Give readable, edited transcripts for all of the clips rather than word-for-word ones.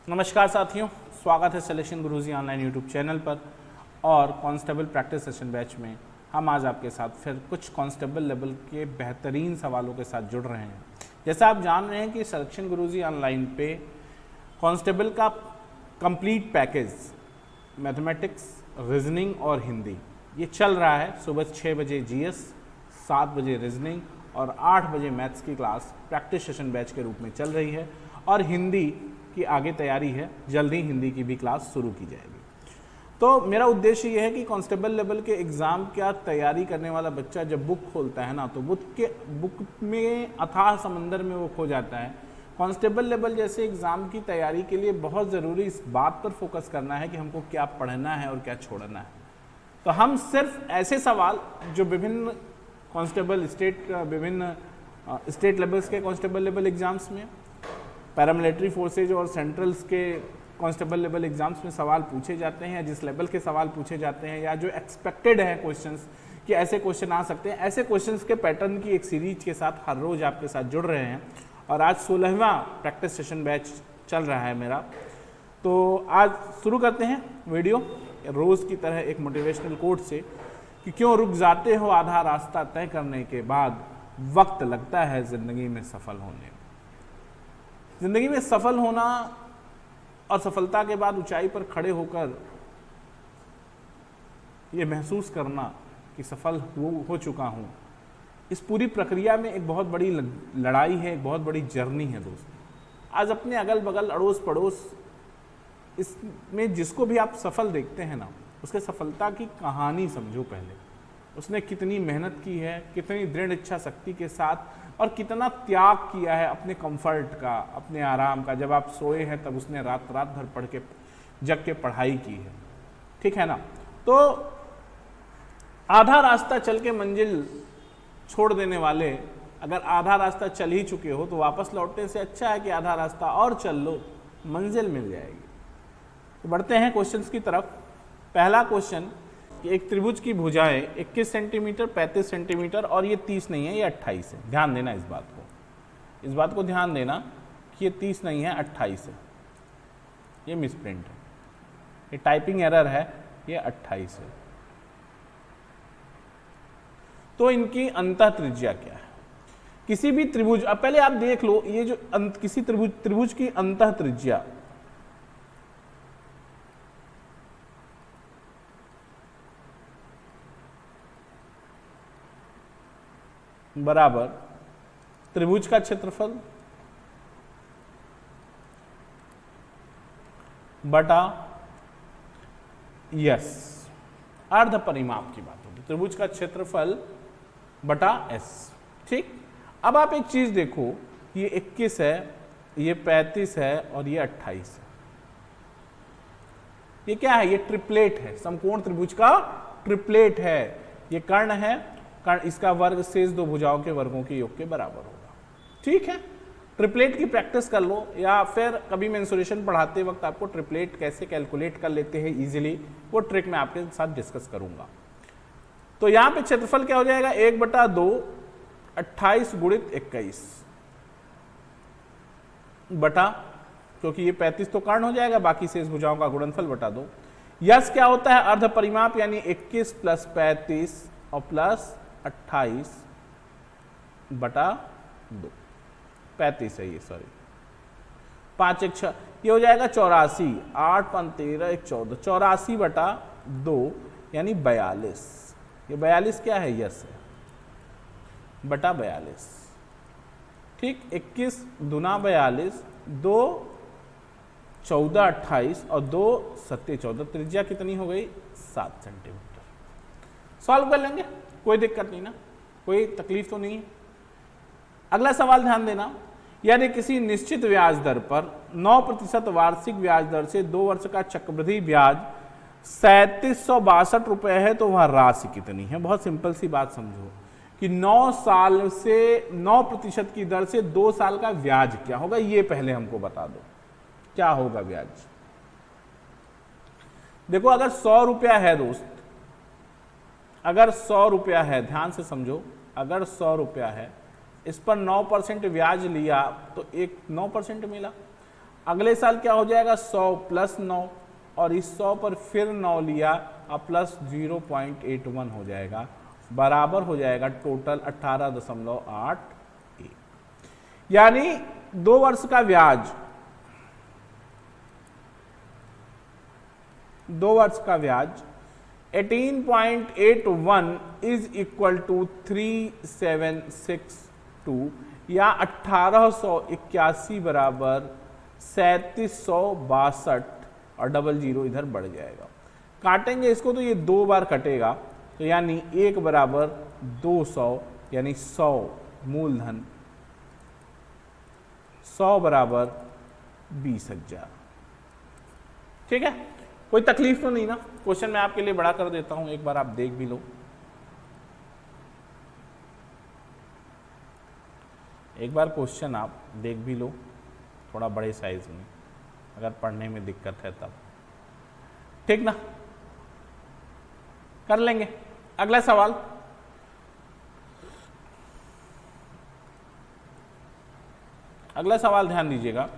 नमस्कार साथियों, स्वागत है सिलेक्शन गुरुजी ऑनलाइन यूट्यूब चैनल पर और कांस्टेबल प्रैक्टिस सेशन बैच में हम आज आपके साथ फिर कुछ कांस्टेबल लेवल के बेहतरीन सवालों के साथ जुड़ रहे हैं। जैसा आप जान रहे हैं कि सिलेक्शन गुरुजी ऑनलाइन पे कांस्टेबल का कंप्लीट पैकेज मैथमेटिक्स, रीजनिंग और हिंदी ये चल रहा है। सुबह 6 बजे जीएस, 7 बजे रीजनिंग और 8 बजे मैथ्स की क्लास प्रैक्टिस सेशन बैच के रूप में चल रही है और हिंदी की आगे तैयारी है, जल्द ही हिंदी की भी क्लास शुरू की जाएगी। तो मेरा उद्देश्य यह है कि कांस्टेबल लेवल के एग्ज़ाम का तैयारी करने वाला बच्चा जब बुक खोलता है ना, तो बुक में अथाह समंदर में वो खो जाता है। कांस्टेबल लेवल जैसे एग्ज़ाम की तैयारी के लिए बहुत ज़रूरी इस बात पर फोकस करना है कि हमको क्या पढ़ना है और क्या छोड़ना है। तो हम सिर्फ ऐसे सवाल जो विभिन्न कांस्टेबल विभिन्न स्टेट लेवल्स के कांस्टेबल लेवल एग्ज़ाम्स में, पैरामिलिट्री फोर्सेज और सेंट्रल्स के कांस्टेबल लेवल एग्जाम्स में सवाल पूछे जाते हैं, या जिस लेवल के सवाल पूछे जाते हैं या जो एक्सपेक्टेड है क्वेश्चंस कि ऐसे क्वेश्चन आ सकते हैं, ऐसे क्वेश्चंस के पैटर्न की एक सीरीज के साथ हर रोज़ आपके साथ जुड़ रहे हैं। और आज 16वां प्रैक्टिस सेशन बैच चल रहा है मेरा। तो आज शुरू करते हैं वीडियो रोज़ की तरह एक मोटिवेशनल कोट से कि क्यों रुक जाते हो आधा रास्ता तय करने के बाद, वक्त लगता है ज़िंदगी में सफल होने में। ज़िंदगी में सफल होना और सफलता के बाद ऊंचाई पर खड़े होकर ये महसूस करना कि सफल हो चुका हूँ, इस पूरी प्रक्रिया में एक बहुत बड़ी लड़ाई है, एक बहुत बड़ी जर्नी है दोस्तों। आज अपने अगल बगल अड़ोस पड़ोस इसमें जिसको भी आप सफल देखते हैं ना, उसके सफलता की कहानी समझो पहले। उसने कितनी मेहनत की है, कितनी दृढ़ इच्छा शक्ति के साथ, और कितना त्याग किया है अपने कंफर्ट का, अपने आराम का। जब आप सोए हैं तब उसने रात भर पढ़ के जग के पढ़ाई की है, ठीक है ना। तो आधा रास्ता चल के मंजिल छोड़ देने वाले, अगर आधा रास्ता चल ही चुके हो तो वापस लौटने से अच्छा है कि आधा रास्ता और चल लो, मंजिल मिल जाएगी। तो बढ़ते हैं क्वेश्चंस की तरफ। पहला क्वेश्चन, एक त्रिभुज की भुजाएं 21 सेंटीमीटर, 35 सेंटीमीटर और ये 30 नहीं है, ये 28 है। ध्यान देना इस बात को ध्यान देना कि ये 30 नहीं है, 28 है। ये मिसप्रिंट है, ये टाइपिंग एरर है, ये 28 है। तो इनकी अंतः त्रिज्या क्या है? किसी भी त्रिभुज, अब पहले आप देख लो ये जो किसी त्रिभुज की अंतः त्रिज्या बराबर त्रिभुज का क्षेत्रफल बटा यस, अर्ध परिमाप की बात होगी। त्रिभुज का क्षेत्रफल बटा एस, ठीक। अब आप एक चीज देखो, ये 21 है, ये 35 है और ये 28 है। ये क्या है? ये ट्रिपलेट है, समकोण त्रिभुज का ट्रिपलेट है। ये कर्ण है, कारण इसका वर्ग शेष दो भुजाओं के वर्गों के योग के बराबर होगा, ठीक है। ट्रिपलेट की प्रैक्टिस कर लो, या फिर कभी मेंसुरेशन पढ़ाते वक्त आपको ट्रिपलेट कैसे कैलकुलेट कर लेते हैं इजीली, वो ट्रिक मैं आपके साथ डिस्कस करूंगा। तो यहाँ पे क्षेत्रफल क्या हो जाएगा? 1/2 28 गुणित 21 बटा, क्योंकि ये 35 तो कर्ण हो जाएगा, बाकी शेष भुजाओं का गुणनफल बटा 2। यस क्या होता है? अर्ध परिमाप, यानी 21 + 35 और प्लस 28 बटा 2। 35 है ये, सॉरी, 5 1 6, ये हो जाएगा 84। 8 5 13 1 14, 84 बटा 2 यानी 42। ये 42 क्या है? यस है, बटा 42, ठीक। 21 दूना 42, 2 14 28 और 2 7 14, त्रिज्या कितनी हो गई? 7 सेंटीमीटर। सॉल्व कर लेंगे, कोई दिक्कत नहीं ना, कोई तकलीफ तो नहीं है। अगला सवाल ध्यान देना, यदि किसी निश्चित ब्याज दर पर 9% वार्षिक ब्याज दर से 2 वर्ष का चक्रवृद्धि ब्याज 3762 रुपए है, तो वह राशि कितनी है? बहुत सिंपल सी बात समझो कि 9 साल से 9% की दर से 2 साल का ब्याज क्या होगा, ये पहले हमको बता दो, क्या होगा ब्याज। देखो, अगर 100 रुपया है दोस्त, अगर 100 रुपया है, ध्यान से समझो, अगर 100 रुपया है, इस पर 9% ब्याज लिया तो एक 9% मिला। अगले साल क्या हो जाएगा 100 प्लस 9, और इस 100 पर फिर 9 लिया, अब प्लस 0.81 हो जाएगा, बराबर हो जाएगा टोटल 18.81। यानी 2 वर्ष का व्याज, 2 वर्ष का व्याज 18.81 इज इक्वल टू 3762 या 1881 बराबर 3762, और डबल जीरो इधर बढ़ जाएगा। काटेंगे इसको तो ये 2 बार कटेगा, तो यानी 1 बराबर 200, यानी 100 मूलधन 100 बराबर 20,000। ठीक है, कोई तकलीफ तो नहीं ना? क्वेश्चन मैं आपके लिए बड़ा कर देता हूं, एक बार आप देख भी लो। एक बार क्वेश्चन आप देख भी लो थोड़ा बड़े साइज में, अगर पढ़ने में दिक्कत है तब। ठीक ना, कर लेंगे। अगला सवाल, अगला सवाल ध्यान दीजिएगा।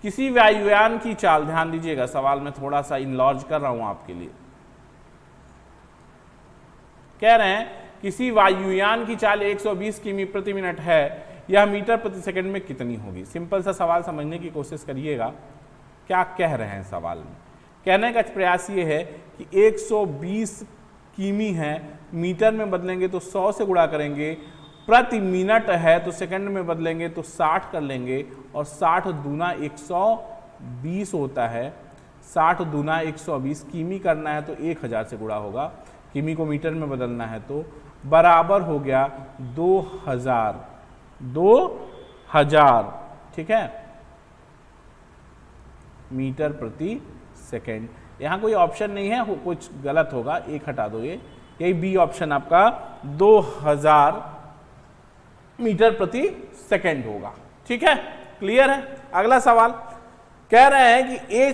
किसी वायुयान की चाल, ध्यान दीजिएगा सवाल में थोड़ा सा इनलॉज कर रहा हूं आपके लिए। कह रहे हैं किसी वायुयान की चाल 120 किमी प्रति मिनट है, यह मीटर प्रति सेकंड में कितनी होगी? सिंपल सा सवाल समझने की कोशिश करिएगा, क्या कह रहे हैं सवाल में। कहने का प्रयास ये है कि 120 किमी है, मीटर में बदलेंगे तो 100 से गुणा करेंगे, प्रति मिनट है तो सेकंड में बदलेंगे तो 60 कर लेंगे, और 60 दूना 120 होता है, 60 दूना 120 किमी करना है तो 1000 से गुणा होगा, किमी को मीटर में बदलना है तो बराबर हो गया 2000। ठीक है, मीटर प्रति सेकंड। यहां कोई ऑप्शन नहीं है, कुछ गलत होगा, एक हटा दो, ये यही बी ऑप्शन आपका 2000 मीटर प्रति सेकंड होगा। ठीक है, क्लियर है। अगला सवाल कह रहे हैं कि ए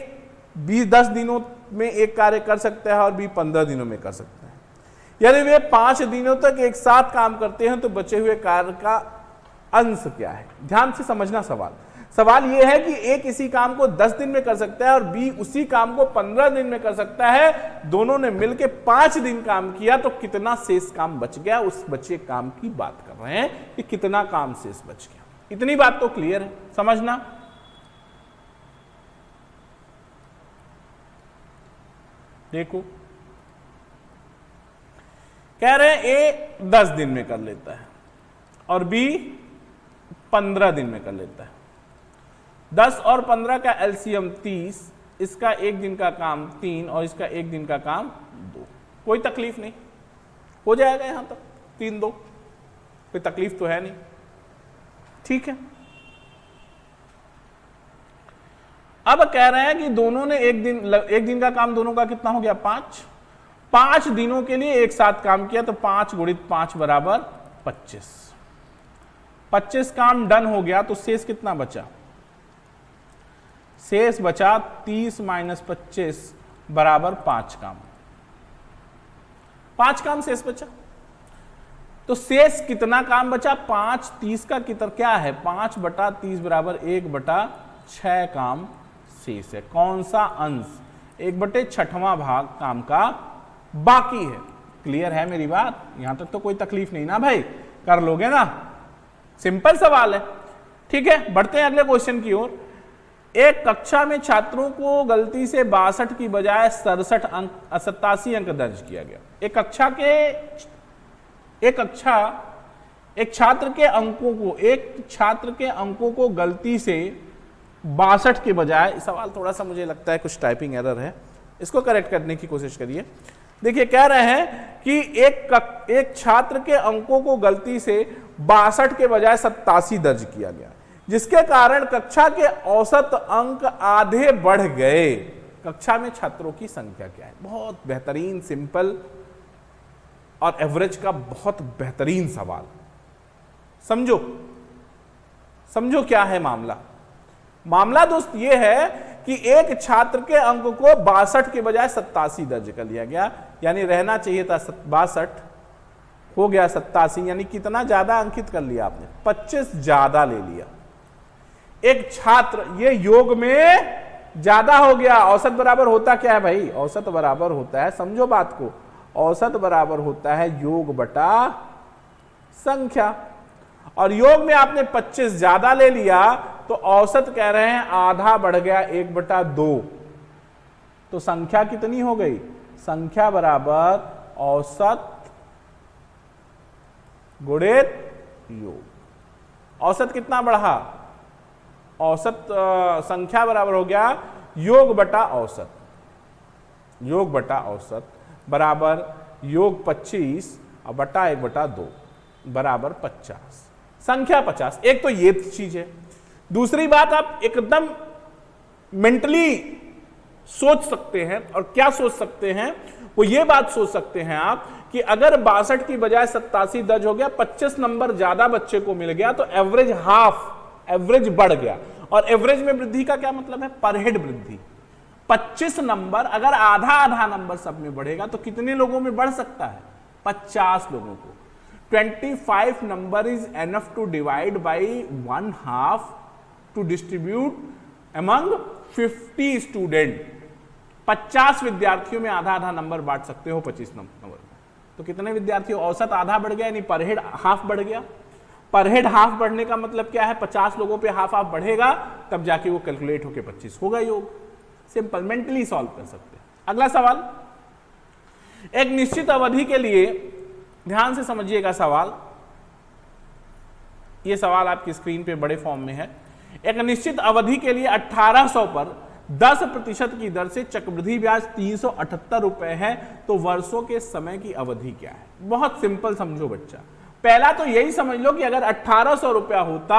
10 दिनों में एक कार्य कर सकता है और बी 15 दिनों में कर सकता है। यदि वे 5 दिनों तक एक साथ काम करते हैं तो बचे हुए कार्य का अंश क्या है? ध्यान से समझना सवाल। सवाल यह है कि ए किसी काम को 10 दिन में कर सकता है और बी उसी काम को 15 दिन में कर सकता है। दोनों ने मिलकर 5 दिन काम किया तो कितना शेष काम बच गया, उस बचे काम की बात कर रहे हैं कि कितना काम शेष बच गया। इतनी बात तो क्लियर है, समझना। देखो, कह रहे हैं ए 10 दिन में कर लेता है और बी 15 दिन में कर लेता है। 10 और 15 का एलसीएम 30, इसका एक दिन का काम 3 और इसका एक दिन का काम 2। कोई तकलीफ नहीं, हो जाएगा यहां तक 3-2, कोई तकलीफ तो है नहीं। ठीक है, अब कह रहे हैं कि दोनों ने एक दिन का काम दोनों का कितना हो गया 5 दिनों के लिए एक साथ काम किया तो 5 गुणित 5 बराबर 25 काम डन हो गया तो शेष कितना बचा? शेष बचा 30 माइनस 25 बराबर 5 काम। 5 काम शेष बचा, तो शेष कितना काम बचा? 5, 30 का कितना क्या है? 5 बटा 30 बराबर 1/6 काम शेष है। कौन सा अंश? 1/6वां भाग काम का बाकी है। क्लियर है मेरी बात? यहां तक तो कोई तकलीफ नहीं ना भाई, कर लोगे ना? सिंपल सवाल है। ठीक है, बढ़ते हैं अगले क्वेश्चन की ओर। एक कक्षा में छात्रों को गलती से 62 की बजाय 87 अंक दर्ज किया गया। एक छात्र के अंकों को गलती से 62 के बजाय, सवाल थोड़ा सा मुझे लगता है कुछ टाइपिंग एरर है, इसको करेक्ट करने की कोशिश करिए। देखिए, कह रहे हैं कि एक छात्र के अंकों को गलती से 62 के बजाय 87 दर्ज किया गया, जिसके कारण कक्षा के औसत अंक आधे बढ़ गए। कक्षा में छात्रों की संख्या क्या है? बहुत बेहतरीन, सिंपल और एवरेज का बहुत बेहतरीन सवाल। समझो क्या है मामला। मामला दोस्त ये है कि एक छात्र के अंक को 62 के बजाय 87 दर्ज कर लिया गया, यानी रहना चाहिए था 62, हो गया 87, यानी कितना ज्यादा अंकित कर लिया आपने? 25 ज्यादा ले लिया। एक छात्र, ये योग में ज्यादा हो गया। औसत बराबर होता क्या है भाई? औसत बराबर होता है, समझो बात को, औसत बराबर होता है योग बटा संख्या। और योग में आपने 25 ज्यादा ले लिया तो औसत कह रहे हैं आधा बढ़ गया 1/2। तो संख्या कितनी हो गई? संख्या बराबर औसत गुणित योग। औसत कितना बढ़ा? औसत संख्या बराबर हो गया योग बटा औसत। योग बटा औसत बराबर योग 25 और बटा 1/2 बराबर 50। संख्या 50। एक तो ये चीज है। दूसरी बात, आप एकदम मेंटली सोच सकते हैं, और क्या सोच सकते हैं? वो ये बात सोच सकते हैं आप कि अगर 62 की बजाय 87 दर्ज हो गया, 25 नंबर ज्यादा बच्चे को मिल गया, तो एवरेज एवरेज बढ़ गया। और एवरेज में वृद्धि का क्या मतलब है? पर हेड वृद्धि। 25 नंबर अगर आधा आधा नंबर सब में बढ़ेगा तो कितने लोगों में बढ़ सकता है? 50 लोगों को। 25 number is enough to divide by 1/2 to distribute among 50 student. 50 विद्यार्थियों में आधा आधा नंबर बांट सकते हो 25 नंबर। तो कितने विद्यार्थियों? औसत आधा बढ़ गया, यानी पर हेड हाफ बढ़ गया। पर हेड हाफ बढ़ने का मतलब क्या है? 50 लोगों पे हाफ बढ़ेगा, तब जाके वो कैलकुलेट होके 25 होगा योग। सिंपल, मेंटली सॉल्व कर सकते हैं। अगला सवाल, एक निश्चित अवधि के लिए, ध्यान से समझिएगा सवाल, ये सवाल आपकी स्क्रीन पे बड़े फॉर्म में है। एक निश्चित अवधि के लिए 1800 पर 10% की दर से चक्रवृद्धि ब्याज 378 रुपए है, तो वर्षों के समय की अवधि क्या है? बहुत सिंपल समझो बच्चा। पहला तो यही समझ लो कि अगर 1800 रुपया होता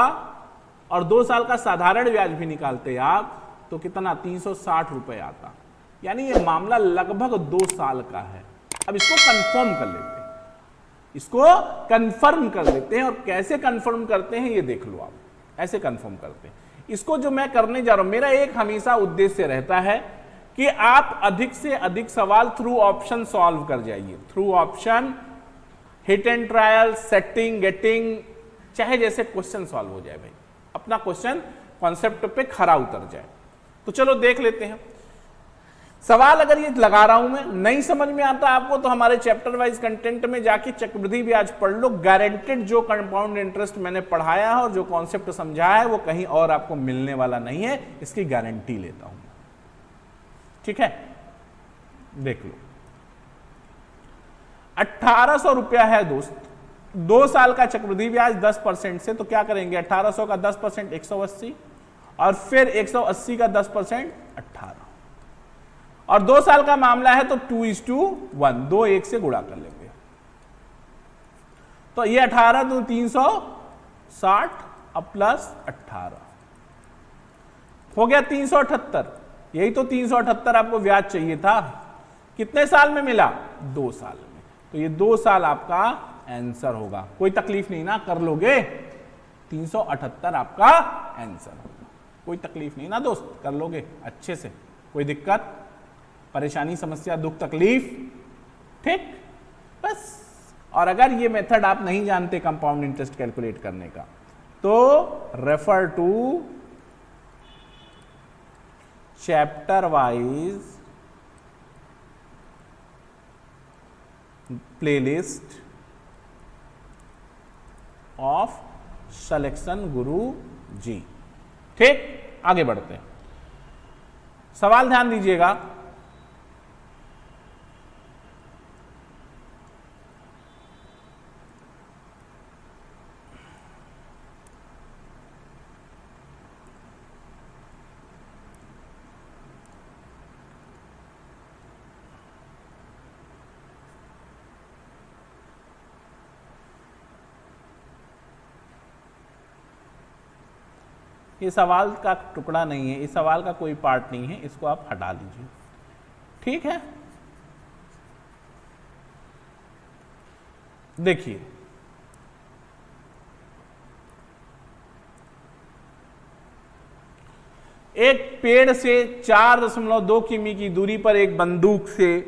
और 2 साल का साधारण ब्याज भी निकालते आप, तो कितना? 360 रुपए आता। यानी ये मामला लगभग 2 साल का है। अब इसको कंफर्म कर लेते हैं, इसको कंफर्म कर लेते हैं। और कैसे कंफर्म करते हैं ये देख लो आप। ऐसे कंफर्म करते हैं इसको। जो मैं करने जा रहा हूं, मेरा एक हमेशा उद्देश्य रहता है कि आप अधिक से अधिक सवाल थ्रू ऑप्शन सॉल्व कर जाइए। Through option, hit and trial, setting, getting, चाहे जैसे क्वेश्चन सॉल्व हो जाए भाई, अपना क्वेश्चन कॉन्सेप्ट पे खरा उतर जाए। तो चलो देख लेते हैं सवाल। अगर ये लगा रहा हूं मैं, नहीं समझ में आता आपको, तो हमारे चैप्टर वाइज कंटेंट में जाके चक्रवृद्धि ब्याज पढ़ लो। गारंटेड जो कंपाउंड इंटरेस्ट मैंने पढ़ाया है और जो कॉन्सेप्ट समझाया है वो कहीं और आपको मिलने वाला नहीं है, इसकी गारंटी लेता हूं। ठीक है, देख लो। 1800 रुपया है दोस्त, 2 साल का चक्रवृद्धि ब्याज 10% से, तो क्या करेंगे? 1800 का 10% 180, और फिर 180 का 10% 18। और 2 साल का मामला है तो 2:1, 2 1 से गुणा कर लेंगे। तो ये 18 तो 360 अब प्लस 18 हो गया 378। यही तो 378 आपको ब्याज चाहिए था। कितने साल में मिला? 2 साल में। तो ये 2 साल आपका आंसर होगा। कोई तकलीफ नहीं ना, कर लोगे। 378 आपका आंसर होगा, कोई तकलीफ नहीं ना दोस्त, कर लोगे अच्छे से। कोई दिक्कत, परेशानी, समस्या, दुख, तकलीफ? ठीक, बस। और अगर ये मेथड आप नहीं जानते कंपाउंड इंटरेस्ट कैलकुलेट करने का, तो refer to chapter wise playlist of selection Guru ji. ठीक, आगे बढ़ते हैं। सवाल ध्यान दीजिएगा। ये सवाल का टुकड़ा नहीं है, इस सवाल का कोई पार्ट नहीं है, इसको आप हटा दीजिए। ठीक है, देखिए एक पेड़ से 4.2 किमी की दूरी पर एक बंदूक से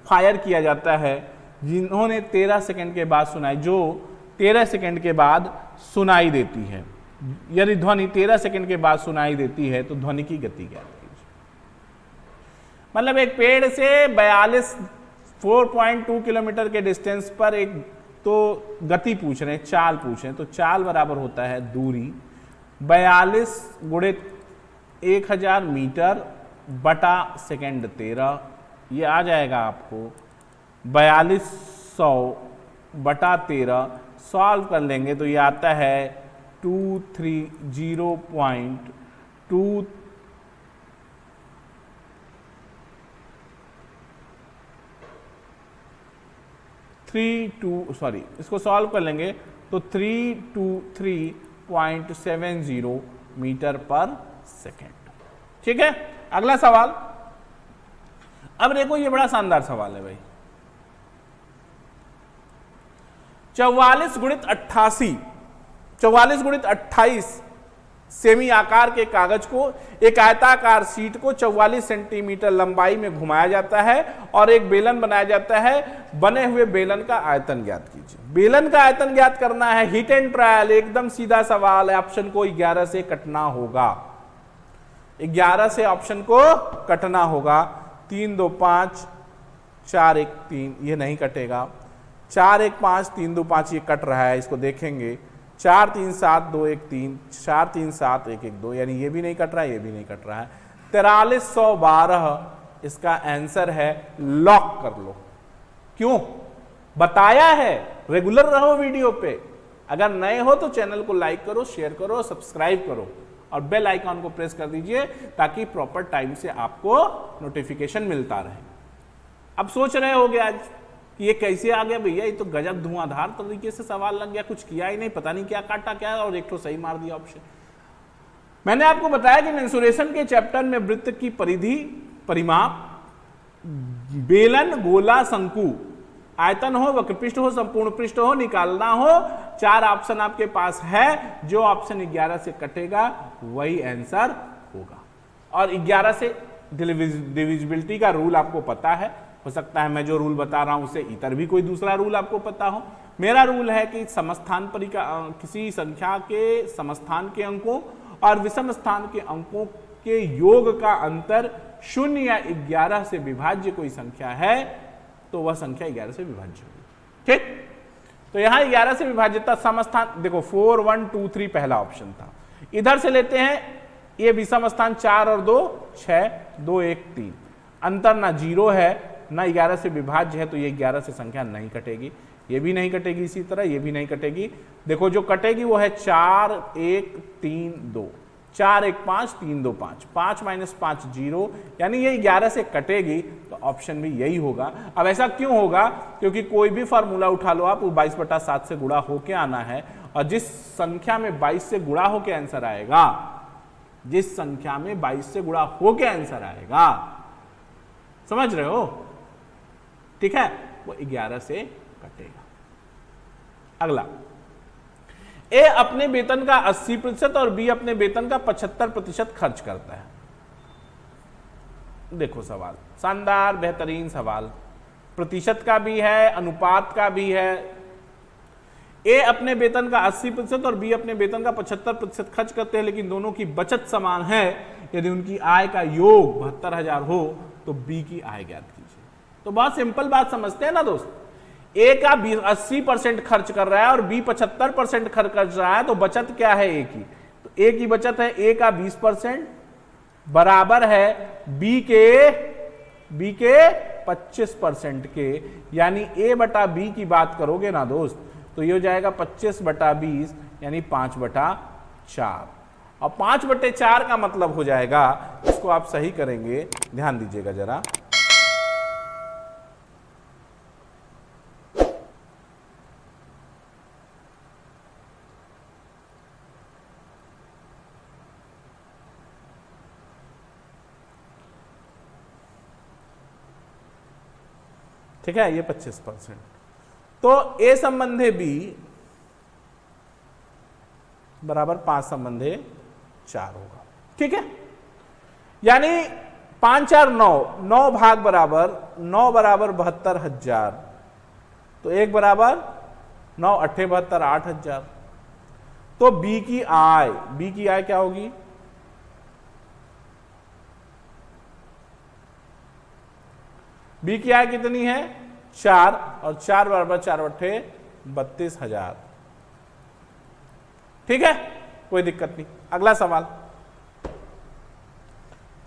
फायर किया जाता है, जिन्होंने 13 सेकंड के बाद सुनाई, जो 13 सेकंड के बाद सुनाई देती है। यदि ध्वनि 13 सेकंड के बाद सुनाई देती है तो ध्वनि की गति ज्ञात कीजिए। मतलब एक पेड़ से 4.2 किलोमीटर के डिस्टेंस पर एक तो गति पूछ रहे हैं, चाल पूछ रहे हैं, तो चाल बराबर होता है दूरी 42 गुणित 1000 मीटर बटा सेकंड 13, ये आ जाएगा आपको 4200 बटा 13। सॉल्व कर लेंगे तो ये आता है 230.2 इसको सॉल्व कर लेंगे तो 323.70 मीटर पर सेकेंड। ठीक है, अगला सवाल। अब देखो ये बड़ा शानदार सवाल है भाई। 44 गुणित 88, 44 गुणित 28 सेमी आकार के कागज को एक आयताकार शीट को 44 सेंटीमीटर लंबाई में घुमाया जाता है और एक बेलन बनाया जाता है। बने हुए बेलन का आयतन ज्ञात कीजिए। बेलन का आयतन ज्ञात करना है, हिट एंड ट्रायल, एकदम सीधा सवाल है। ऑप्शन को 11 से कटना होगा, 11 से ऑप्शन को कटना होगा। 3 2 5 4 1 3, ये नहीं कटेगा। 4 1 5 3 2 5, ये कट रहा है, इसको देखेंगे। 4 3 7 2 1 3, 4 3 7 1 1 2, यानी ये भी नहीं कट रहा है, ये भी नहीं कट रहा है। 4312 इसका आंसर है। लॉक कर लो। क्यों बताया है, रेगुलर रहो वीडियो पे। अगर नए हो तो चैनल को लाइक करो, शेयर करो, सब्सक्राइब करो और बेल आइकॉन को प्रेस कर दीजिए ताकि प्रॉपर टाइम से आपको नोटिफिकेशन मिलता रहे। अब सोच रहे होगे आज कि ये कैसे आ गया भैया, ये तो गजब धुआंधार तरीके से सवाल लग गया, कुछ किया ही नहीं, पता नहीं क्या काटा क्या, और एक तो सही मार दिया ऑप्शन। मैंने आपको बताया कि मेंसुरेशन के चैप्टर में वृत्त की परिधि, परिमाप, बेलन, गोला, शंकु, आयतन हो, वक्रपृष्ठ हो, संपूर्ण पृष्ठ हो, निकालना हो, 4 ऑप्शन आपके पास है। जो ऑप्शन 11 से कटेगा वही आंसर होगा। और 11 से डिविजिबिलिटी का रूल आपको पता है। हो सकता है मैं जो रूल बता रहा हूं उसे इतर भी कोई दूसरा रूल आपको पता हो। मेरा रूल है कि समस्थान किसी संख्या के समस्थान के अंकों और विषम स्थान के अंकों के योग का अंतर 0 या 11 से विभाज्य कोई संख्या है तो वह संख्या 11 से विभाज्य होगी। ठीक, तो यहां 11 से विभाज्यता समस्थान देखो 4 1 2 3 पहला ऑप्शन था। इधर से लेते हैं, ये विषम स्थान 4 और 2 6 2 1 3, अंतर ना 0 है ना 11 से विभाज्य है, तो ये 11 से संख्या नहीं कटेगी, ये भी नहीं कटेगी, इसी तरह ये भी नहीं कटेगी। देखो जो कटेगी वो है 4 1 3 2, 4 1 5 3 2 5, 5 - 5 0, यानी ये 11 से कटेगी, तो ऑप्शन भी यही होगा। अब ऐसा क्यों होगा? क्योंकि कोई भी फार्मूला उठा लो आप, वो 22/7 से गुणा होके आना है, और जिस संख्या में 22 से गुणा होके आंसर आएगा, जिस संख्या में 22 से गुणा होके आंसर आएगा, समझ रहे हो? ठीक है, वो 11 से कटेगा। अगला, ए अपने वेतन का 80% और बी अपने वेतन का 75% खर्च करता है। देखो सवाल शानदार बेहतरीन सवाल, प्रतिशत का भी है, अनुपात का भी है। ए अपने वेतन का 80% और बी अपने वेतन का 75% खर्च करते हैं, लेकिन दोनों की बचत समान है। यदि उनकी आय का योग 72,000 हो तो बी की आय ज्ञात कीजिए। तो बहुत सिंपल बात समझते हैं ना दोस्त, ए का 80% खर्च कर रहा है और बी 75% खर्च कर रहा है, तो बचत क्या है ए की? तो ए की बचत है ए का 20% बराबर है बी के 25% के, यानी ए बटा बी की बात करोगे ना दोस्त, तो ये हो जाएगा 25/20 यानी 5/4, और 5/4 का मतलब हो जाएगा, इसको आप सही करेंगे, ध्यान दीजिएगा जरा, ठीक है, ये 25%, तो ए संबंधे बी बराबर 5 संबंधे 4 होगा। ठीक है, यानी 5 4 9, 9 भाग बराबर 9 बराबर 72,000, तो 1 बराबर 9 8 72 8,000, तो बी की आय क्या होगी? बी की आय कितनी है? 4, और 4 बराबर 4 बट्टे 32,000। ठीक है, कोई दिक्कत नहीं। अगला सवाल,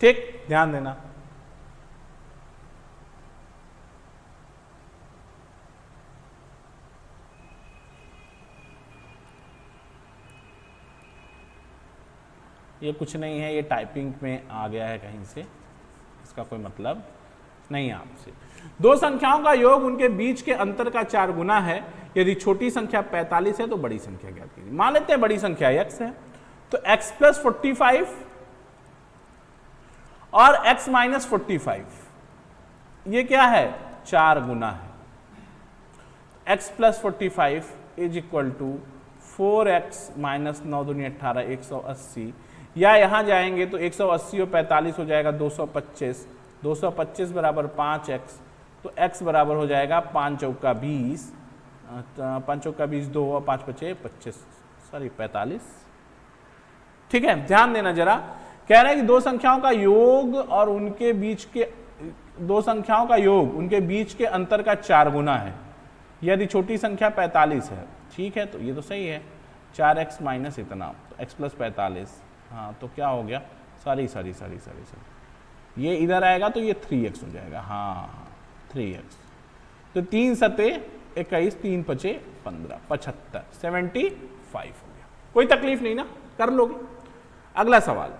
ठीक, ध्यान देना। ये कुछ नहीं है, ये टाइपिंग में आ गया है कहीं से, इसका कोई मतलब नहीं है आपसे। दो संख्याओं का योग उनके बीच के अंतर का 4 गुना है। यदि छोटी संख्या 45 है तो बड़ी संख्या ज्ञात कीजिए। मान लेते हैं बड़ी संख्या x है, तो x प्लस 45 और x माइनस 45, ये क्या है? 4 गुना है। x plus 45 is equal to 4x minus 9 दूनी 18, 180, या यहां जाएंगे तो 180 और 45 हो जाएगा 225, 225 बराबर 5x, तो x बराबर हो जाएगा 5 चौका 20, 5 चौका 20 2 और 5 बचे 25, सॉरी 45। ठीक है, ध्यान देना जरा। कह रहे हैं कि दो संख्याओं का योग और उनके बीच के बीच के अंतर का 4 गुना है यदि छोटी संख्या 45 है। ठीक है, तो ये तो सही है। 4x माइनस इतना, तो x प्लस 45, हाँ तो क्या हो गया? सॉरी, ये इधर आएगा तो ये 3x हो जाएगा। हाँ 3x, तो 3 सते 21, 3 पचे 15, 75, 75 हो गया। कोई तकलीफ नहीं ना, कर लोगे। अगला सवाल,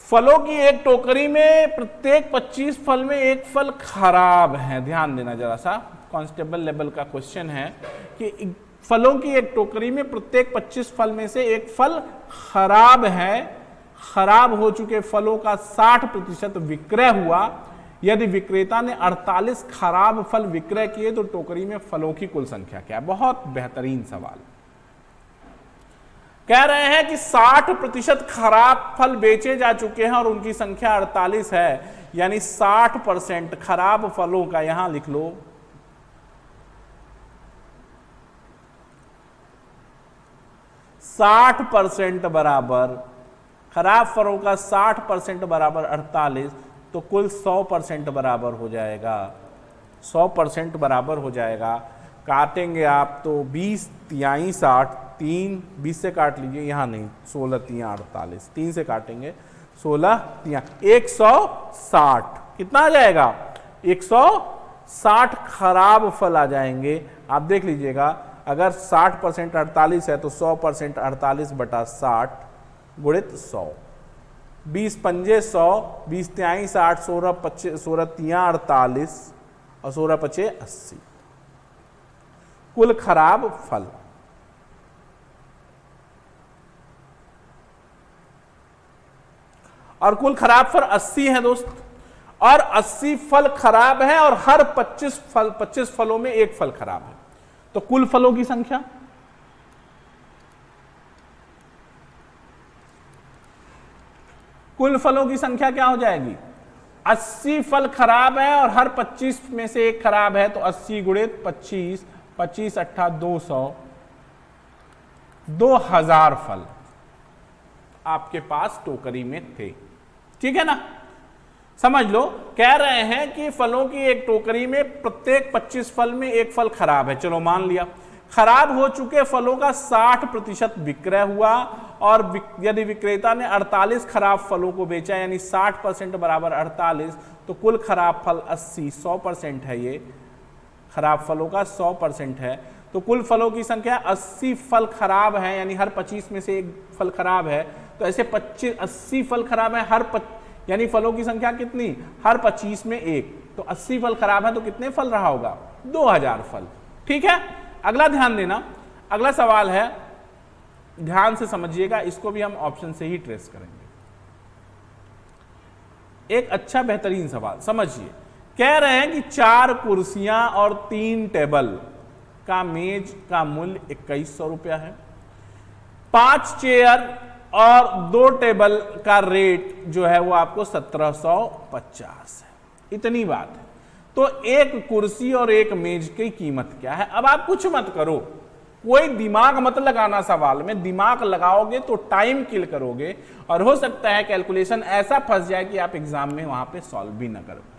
फलों की एक टोकरी में प्रत्येक 25 फल में एक फल खराब है। ध्यान देना जरा सा, कांस्टेबल लेवल का क्वेश्चन है कि फलों की एक टोकरी में प्रत्येक 25 फल में से एक फल खराब है। खराब हो चुके फलों का 60% विक्रय हुआ। यदि विक्रेता ने 48 खराब फल विक्रय किए तो टोकरी में फलों की कुल संख्या क्या है? बहुत बेहतरीन सवाल। कह रहे हैं कि 60% खराब फल बेचे जा चुके हैं और उनकी संख्या 48 है, यानी 60% खराब फलों का, यहां लिख लो 60% बराबर, खराब फलों का 60% बराबर 48, तो कुल 100% बराबर हो जाएगा। 100% बराबर हो जाएगा। काटेंगे आप तो 20 तिहाई 60, 3 20 से काट लीजिए, यहाँ नहीं, 16 तिया 48, 3 से काटेंगे 16 तिया 160, कितना आ जाएगा? 160 खराब फल आ जाएंगे। आप देख लीजिएगा, अगर 60% 48 है तो 100% 48 बटा 60 गुणित 100, 20 पंजे 100, 20 तिहाई 60, 16 तिया 48 और 16 पचे 80, कुल खराब फल। और कुल खराब फल 80 है दोस्त, और 80 फल खराब है और हर 25 फलों में एक फल खराब है, तो कुल फलों की संख्या क्या हो जाएगी? 80 फल खराब है और हर 25 में से एक खराब है, तो 80 गुणित 25, 25 अट्ठा 200, 2000 फल आपके पास टोकरी में थे। ठीक है ना, समझ लो। कह रहे हैं कि फलों की एक टोकरी में प्रत्येक 25 फल में एक फल खराब है। चलो मान लिया। खराब हो चुके फलों का 60% विक्रय हुआ, और यदि विक्रेता ने 48 खराब फलों को बेचा, यानी 60% बराबर 48, तो कुल खराब फल 80, 100% है। ये खराब फलों का 100% है, तो कुल फलों की संख्या 80 फल खराब है, यानी हर 25 में से एक फल खराब है। तो ऐसे 80 फल खराब है, यानी फलों की संख्या कितनी? हर 25 में एक, तो 80 फल खराब है तो कितने फल रहा होगा? 2000 फल। ठीक है, अगला ध्यान देना। अगला सवाल है, ध्यान से समझिएगा, इसको भी हम ऑप्शन से ही ट्रेस करेंगे। एक अच्छा बेहतरीन सवाल समझिए। कह रहे हैं कि 4 कुर्सियां और 3 टेबल का मेज का मूल्य 2100 रुपया है। 5 चेयर और 2 टेबल का रेट जो है वो आपको 1750 है। इतनी बात है। तो एक कुर्सी और एक मेज की कीमत क्या है? अब आप कुछ मत करो, कोई दिमाग मत लगाना सवाल में, दिमाग लगाओगे तो टाइम किल करोगे और हो सकता है कैलकुलेशन ऐसा फंस जाए कि आप एग्जाम में वहां पे सॉल्व भी ना कर पाए।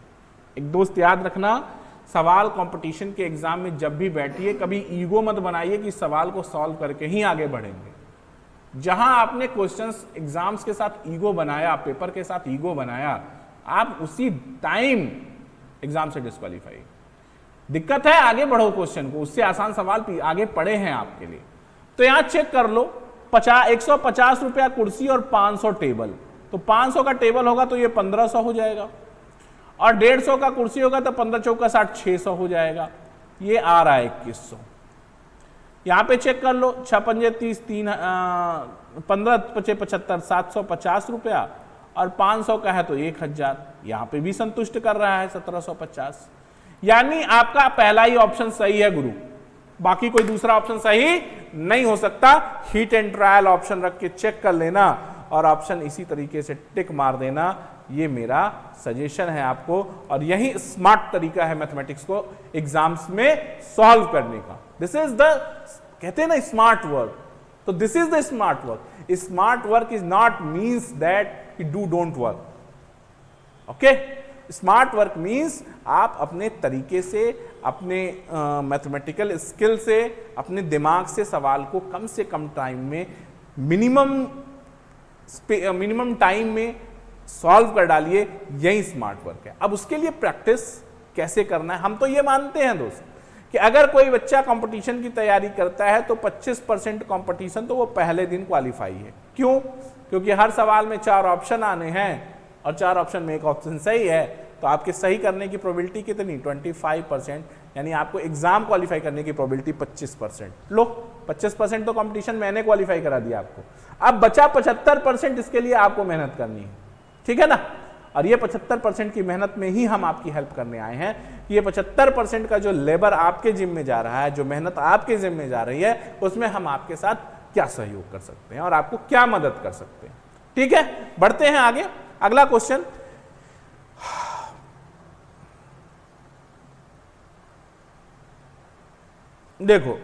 एक दोस्त याद रखना, सवाल कंपटीशन के एग्जाम में जब भी बैठिए कभी ईगो मत बनाइए कि सवाल को सॉल्व करके ही आगे बढ़ेंगे। जहां आपने क्वेश्चंस एग्जाम्स के साथ ईगो बनाया, पेपर के साथ ईगो बनाया, आप उसी टाइम एग्जाम से डिस्क्वालीफाई। दिक्कत है, आगे बढ़ो क्वेश्चन को, उससे आसान सवाल आगे पड़े हैं आपके लिए। तो यहां चेक कर लो, 150 रुपया कुर्सी और 500 टेबल, तो 500 का टेबल होगा तो ये 1500 हो जाएगा, और 150 का कुर्सी होगा तो 15 चौका 60, 600 हो जाएगा। ये आ रहा है 2100। यहां पे चेक कर लो, 6 पंजे 30, 15 पचे 75, 750 रुपया, और 500 का है तो 1000। यहां पे भी संतुष्ट कर रहा है 1750। यानी आपका पहला ही ऑप्शन सही है गुरु, बाकी कोई दूसरा ऑप्शन सही नहीं हो सकता। हिट एंड ट्रायल ऑप्शन रख के चेक कर लेना और ऑप्शन इसी तरीके से टिक मार देना। ये मेरा सजेशन है आपको, और यही स्मार्ट तरीका है मैथमेटिक्स को एग्जाम्स में सॉल्व करने का। दिस इज द, कहते हैं ना स्मार्ट वर्क, तो this is the smart work. Smart work is not means that you don't work, okay. Smart work means आप अपने तरीके से, अपने मैथमेटिकल स्किल से, अपने दिमाग से सवाल को कम से कम टाइम में, मिनिमम टाइम में सॉल्व कर डालिए। यही स्मार्ट वर्क है। अब उसके लिए प्रैक्टिस कैसे करना है, हम तो ये मानते हैं दोस्त कि अगर कोई बच्चा कंपटीशन की तैयारी करता है तो 25% कंपटीशन तो वो पहले दिन क्वालिफाई है। क्यों? क्योंकि हर सवाल में 4 ऑप्शन आने हैं और 4 ऑप्शन में एक ऑप्शन सही है, तो आपके सही करने की प्रोबेबिलिटी कितनी? 25%, यानी आपको एग्जाम क्वालिफाई करने की प्रोबेबिलिटी 25%। लो, 25% तो कंपटीशन मैंने क्वालिफाई करा दिया आपको। अब बचा 75%, इसके लिए आपको मेहनत करनी है, ठीक है ना। और ये 75% की मेहनत में ही हम आपकी हेल्प करने आए हैं। ये 75% का जो लेबर आपके जिम में जा रहा है, जो मेहनत आपके जिम में जा रही है, उसमें हम आपके साथ क्या सहयोग कर सकते हैं और आपको क्या मदद कर सकते हैं, ठीक है। बढ़ते हैं आगे। अगला क्वेश्चन, देखो,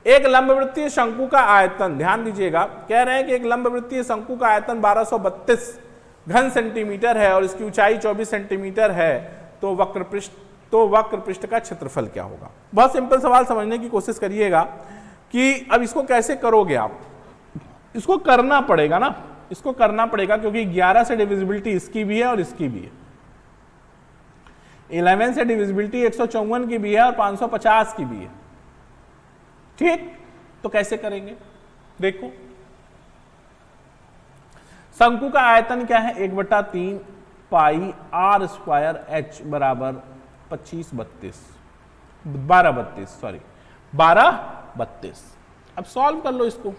एक लंबवृत्तीय शंकु का आयतन, ध्यान दीजिएगा, कह रहे हैं कि एक लंबवृत्तीय शंकु का आयतन 1232 घन सेंटीमीटर है और इसकी ऊंचाई 24 सेंटीमीटर है, तो वक्र पृष्ठ का क्षेत्रफल क्या होगा। बहुत सिंपल सवाल समझने की कोशिश करिएगा कि अब इसको कैसे करोगे आप। इसको करना पड़ेगा ना, इसको करना पड़ेगा, क्योंकि 11 से डिविजिबिलिटी इसकी भी है और इसकी भी है, 11 से डिविजिबिलिटी 154 की भी है और 550 की भी है, ठीक। तो कैसे करेंगे, देखो, शंकु का आयतन क्या है? 1/3 पाई आर स्क्वायर एच बराबर 1232। अब सॉल्व कर लो इसको।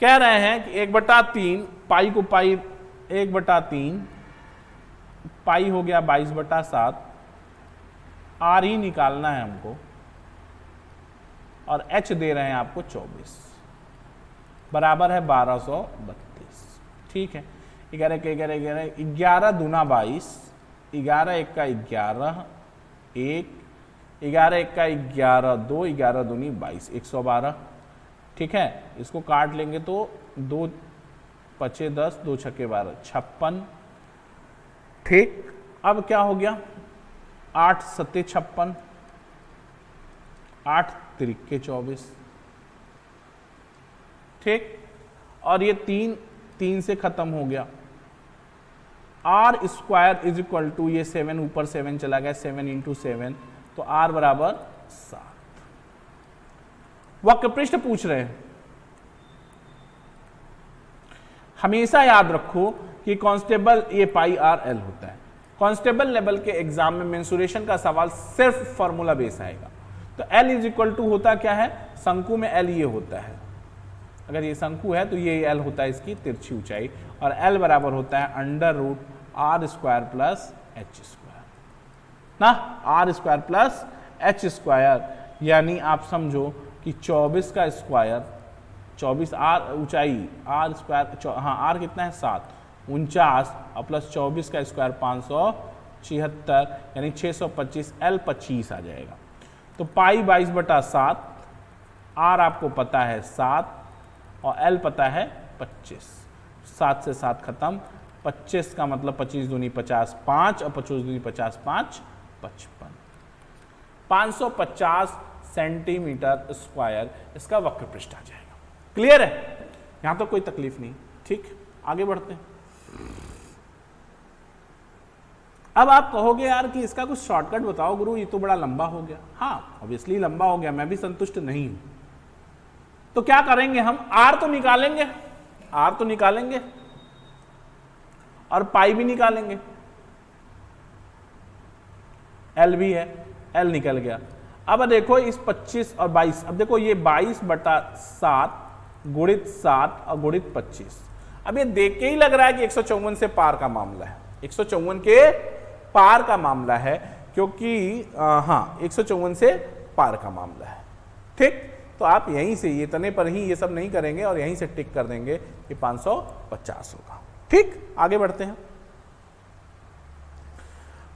कह रहे हैं कि 1/3 पाई को पाई 1/3 पाई हो गया 22/7, आर ही निकालना है हमको, और एच दे रहे हैं आपको 24, बराबर है 1232, ठीक है। 11 के 11 11 11 दूना 22, 11 1 का 11 1, 11 1 का 11 2, 11 दूनी 22, 112, ठीक है। इसको काट लेंगे तो 2 पचे 10, 2 छक्के 12, 56, ठीक। अब क्या हो गया? 8 सत्ते 56, 8 तिरिक्के 24, ठीक। और ये 3 से खत्म हो गया। R square is equal to, ये 7 ऊपर 7 चला गया, 7 इंटू 7, तो आर बराबर 7। वक्रपृष्ठ पूछ रहे हैं। हमेशा याद रखो कि कांस्टेबल ये पाई आर एल होता है। कांस्टेबल लेवल के एग्जाम में मेंसुरेशन का सवाल सिर्फ फॉर्मूला बेस आएगा। तो एल इज इक्वल टू होता क्या है? शंकु में एल ये होता है, अगर ये शंकु है तो ये एल होता है इसकी तिरछी ऊंचाई, और एल बराबर होता है √r² प्लस h², ना, r² प्लस h²। यानी आप समझो कि 24 का स्क्वायर, 24 आर ऊंचाई, r², हाँ आर कितना है 7, 49 और प्लस 24 का स्क्वायर 576, यानी 625, एल 25 आ जाएगा। तो पाई 22/7 R आपको पता है 7 और L पता है 25। 7 से 7 खत्म, 25 का मतलब 25 दूनी 50, 5 और 25 दूनी 50, 5 55। 550 सेंटीमीटर स्क्वायर इसका वक्र पृष्ठ आ जाएगा। क्लियर है? यहां तो कोई तकलीफ नहीं। ठीक, आगे बढ़ते हैं। अब आप कहोगे यार कि इसका कुछ शॉर्टकट बताओ गुरु, ये तो बड़ा लंबा हो गया। हाँ, ऑब्वियसली लंबा हो गया, मैं भी संतुष्ट नहीं हूं। तो क्या करेंगे हम, R तो निकालेंगे, R तो निकालेंगे और पाई भी निकालेंगे, L भी है, L निकल गया। अब देखो इस 25 और 22, अब देखो ये 22/7 गुणित 7 और गुणित 25। अब ये देख के ही लग रहा है कि 154 से पार का मामला है, 154 के पार का मामला है, क्योंकि हाँ 154 से पार का मामला है। ठीक, तो आप यहीं से ये तने पर ही ये सब नहीं करेंगे और यहीं से टिक कर देंगे कि 550 होगा। ठीक, आगे बढ़ते हैं।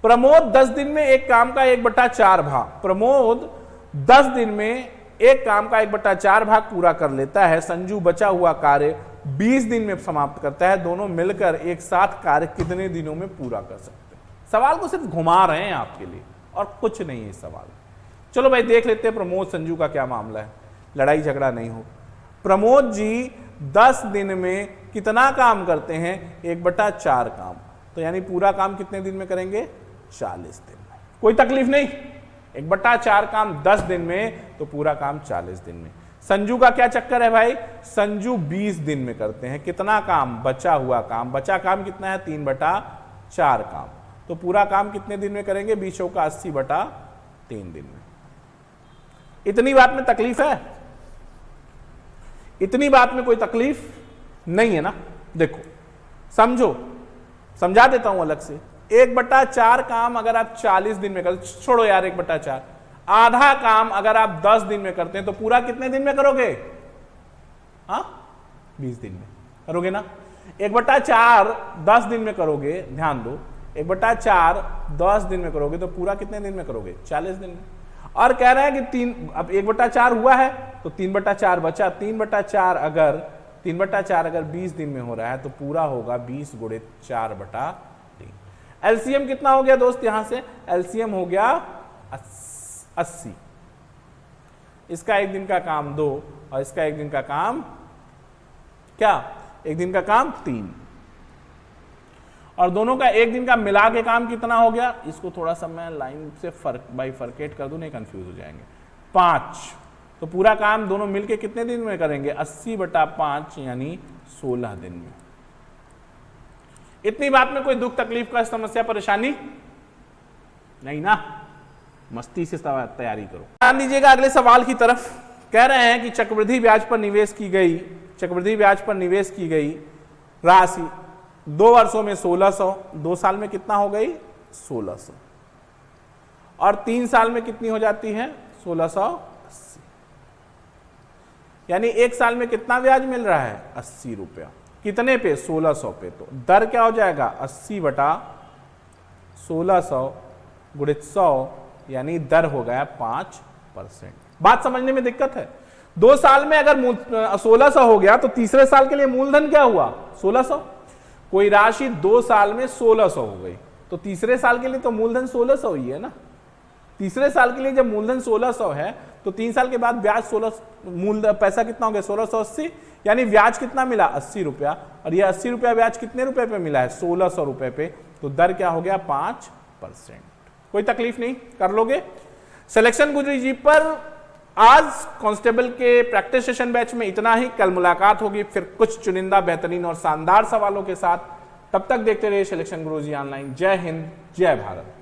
प्रमोद 10 दिन में एक काम का 1/4 भाग, प्रमोद 10 दिन में एक काम का 1/4 भाग पूरा कर लेता है। संजू बचा हुआ कार्य 20 दिन में समाप्त करता है। दोनों मिलकर एक साथ कार्य कितने दिनों में पूरा कर सकते हैं? सवाल को सिर्फ घुमा रहे हैं आपके लिए और कुछ नहीं है सवाल। चलो भाई देख लेते हैं प्रमोद संजू का क्या मामला है, लड़ाई झगड़ा नहीं हो। प्रमोद जी 10 दिन में कितना काम करते हैं? 1/4 काम, तो यानी पूरा काम कितने दिन में करेंगे? 40 दिन में। कोई तकलीफ नहीं, 1/4 काम 10 दिन में, तो पूरा काम 40 दिन में। संजू का क्या चक्कर है भाई? संजू 20 दिन में करते हैं कितना काम? बचा हुआ काम। बचा काम कितना है? 3/4 काम, तो पूरा काम कितने दिन में करेंगे? 20 का 80/3 दिन में। इतनी बात में तकलीफ है? इतनी बात में कोई तकलीफ नहीं है ना। देखो समझो, समझा देता हूं अलग से। 1/4 काम अगर आप 40 दिन में करते, छोड़ो यार 1/4, आधा काम अगर आप 10 दिन में करते हैं तो पूरा कितने दिन में करोगे? हाँ 20 दिन में करोगे ना। 1/4 10 दिन में करोगे, ध्यान दो, 1/4 10 दिन में करोगे तो पूरा कितने दिन में करोगे? 40 दिन में। और कह रहे हैं कि 3, अब 1/4 हुआ है तो 3/4 बचा। 3/4 अगर 20 दिन में हो रहा है तो पूरा होगा 20 गुणित 4/3। एलसीएम कितना हो गया दोस्त? यहां से एलसीएम हो गया 80। इसका एक दिन का काम 2 और इसका एक दिन का काम क्या? एक दिन का काम 3, और दोनों का एक दिन का मिला के काम कितना हो गया? इसको थोड़ा सा मैं लाइन से बाइफरकेट कर दूं, नहीं कंफ्यूज हो जाएंगे। 5, तो पूरा काम दोनों मिलके कितने दिन में करेंगे? 80/5 यानी 16 दिन में। इतनी बात में कोई दुख तकलीफ का समस्या परेशानी नहीं ना। मस्ती से तैयारी करो। ध्यान दीजिएगा अगले सवाल की तरफ। कह रहे हैं कि चक्रवृद्धि ब्याज पर निवेश की गई राशि 2 वर्षों में 1600, 2 साल में कितना हो गई? 1600, और 3 साल में कितनी हो जाती है? 1680। यानी 1 साल में कितना ब्याज मिल रहा है? 80 रुपया। कितने पे? 1600 पे। तो दर क्या हो जाएगा? 80/1600 गुणित 100, यानी दर हो गया 5%। बात समझने में दिक्कत है? 2 साल में अगर 1600 हो गया तो तीसरे साल के लिए मूलधन क्या हुआ? 1600। कोई राशि 2 साल में 1600 हो गई तो तीसरे साल के लिए तो मूलधन 1600 ही है ना। तीसरे साल के लिए जब मूलधन 1600 है तो 3 साल के बाद ब्याज 16 मूल पैसा कितना हो गया? 1680, यानी ब्याज कितना मिला? 80 रुपया, और ये 80 रुपया ब्याज कितने रुपए पे मिला है? 1600 रुपए पे। तो दर क्या हो गया? 5%। कोई तकलीफ नहीं, कर लोगे। सिलेक्शन गुरु जी पर आज कांस्टेबल के प्रैक्टिस सेशन बैच में इतना ही। कल मुलाकात होगी फिर कुछ चुनिंदा बेहतरीन और शानदार सवालों के साथ। तब तक देखते रहिए सिलेक्शन गुरु जी ऑनलाइन। जय हिंद, जय भारत।